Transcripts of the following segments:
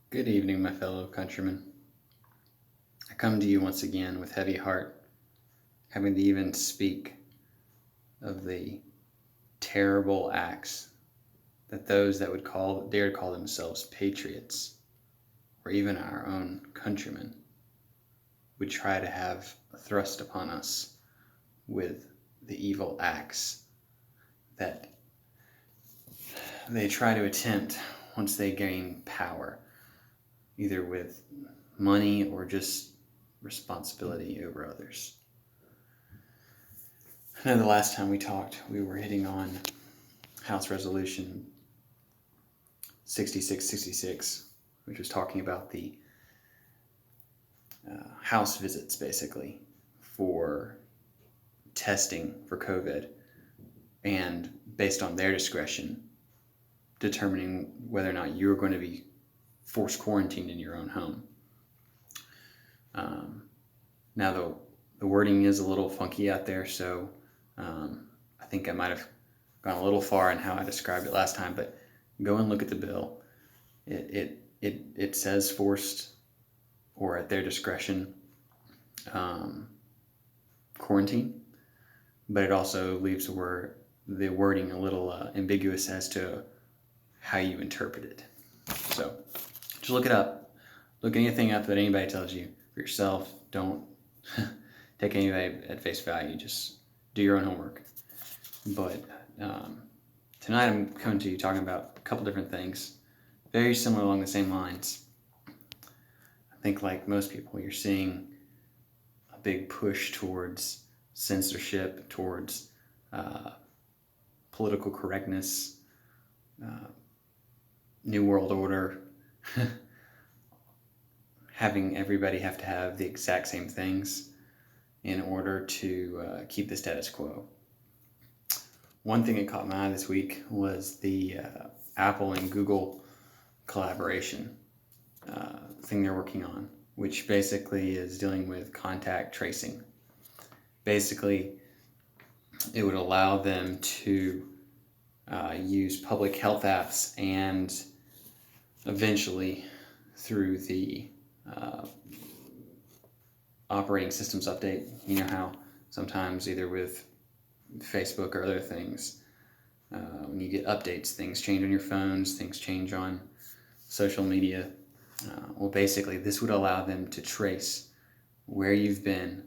Good evening, my fellow countrymen. I come to you once again with heavy heart, having to even speak of the terrible acts that those that would dare to call themselves patriots, or even our own countrymen, would try to have thrust upon us with the evil acts that they try to attempt once they gain power, either with money or just responsibility over others. I know the last time we talked, we were hitting on House Resolution 6666, which was talking about the House visits, basically, for testing for COVID, and based on their discretion, determining whether or not you were going to be forced quarantined in your own home. Now, the wording is a little funky out there, so I think I might have gone a little far in how I described it last time, but go and look at the bill. It says forced or at their discretion quarantine, but it also leaves the wording a little ambiguous as to how you interpret it. So just look it up. Look anything up that anybody tells you for yourself. Don't take anybody at face value. Just do your own homework. But tonight I'm coming to you talking about a couple different things, very similar along the same lines. I think like most people, you're seeing a big push towards censorship, towards political correctness, New World Order, having everybody have to have the exact same things in order to keep the status quo. One thing that caught my eye this week was the Apple and Google collaboration thing they're working on, which basically is dealing with contact tracing. Basically, it would allow them to use public health apps and eventually through the operating systems update. You know how sometimes either with Facebook or other things, when you get updates, things change on your phones, things change on social media. Well, basically, this would allow them to trace where you've been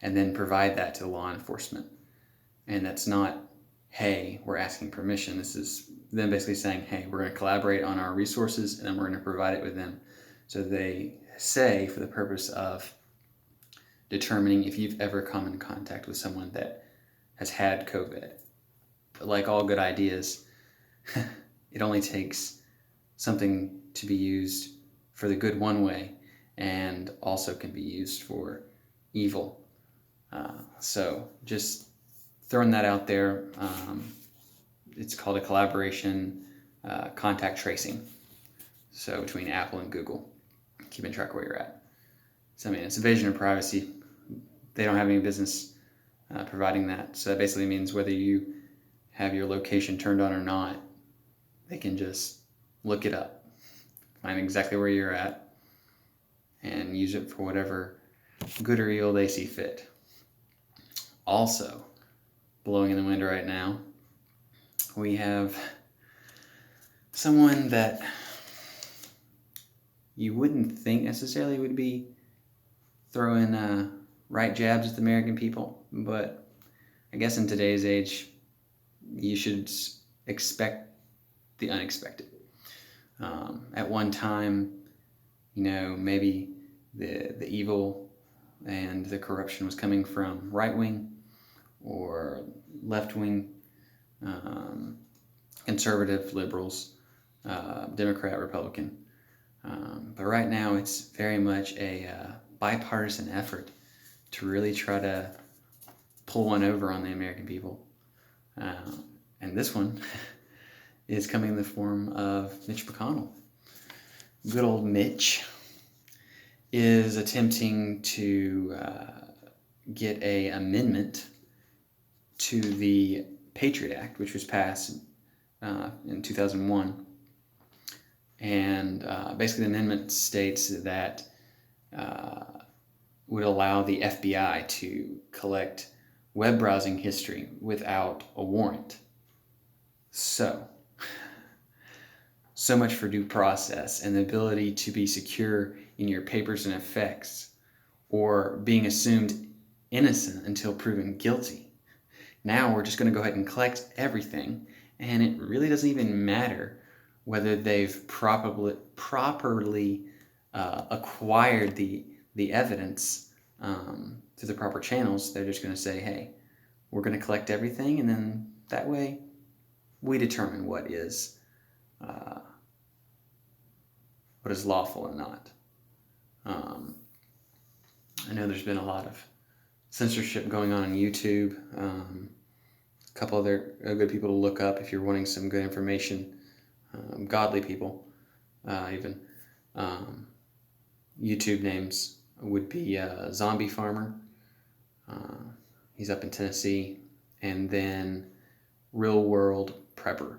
and then provide that to law enforcement. And that's not, hey, we're asking permission. This is them basically saying, hey, we're going to collaborate on our resources and then we're going to provide it with them. So they say for the purpose of determining if you've ever come in contact with someone that has had COVID. But like all good ideas, it only takes something to be used for the good one way and also can be used for evil. So just throwing that out there. It's called a collaboration contact tracing. So between Apple and Google, keeping track of where you're at. So I mean, it's invasion of privacy. They don't have any business providing that. So that basically means whether you have your location turned on or not, they can just look it up, find exactly where you're at, and use it for whatever good or evil they see fit. Also, blowing in the wind right now, we have someone that you wouldn't think necessarily would be throwing right jabs at the American people, but I guess in today's age, you should expect the unexpected. At one time, maybe the evil and the corruption was coming from right wing or left wing, conservative, liberals, Democrat, Republican. But right now, it's very much a bipartisan effort to really try to pull one over on the American people. And this one is coming in the form of Mitch McConnell. Good old Mitch is attempting to get an amendment to the Patriot Act, which was passed in 2001, And basically, the amendment states that would allow the FBI to collect web browsing history without a warrant. So much for due process and the ability to be secure in your papers and effects, or being assumed innocent until proven guilty. Now we're just going to go ahead and collect everything, and it really doesn't even matter whether they've properly acquired the evidence through the proper channels. They're just going to say, hey, we're going to collect everything, and then that way we determine what is lawful and not. I know there's been a lot of censorship going on YouTube. A couple other good people to look up if you're wanting some good information. Godly people, even. YouTube names would be Zombie Farmer. He's up in Tennessee. And then Real World Prepper.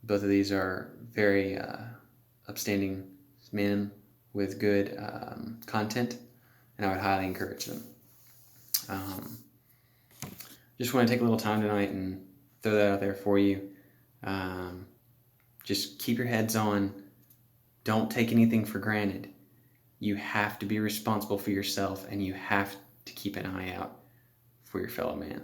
Both of these are very upstanding men with good content, and I would highly encourage them. Just want to take a little time tonight and throw that out there for you. Just keep your heads on. Don't take anything for granted. You have to be responsible for yourself, and you have to keep an eye out for your fellow man.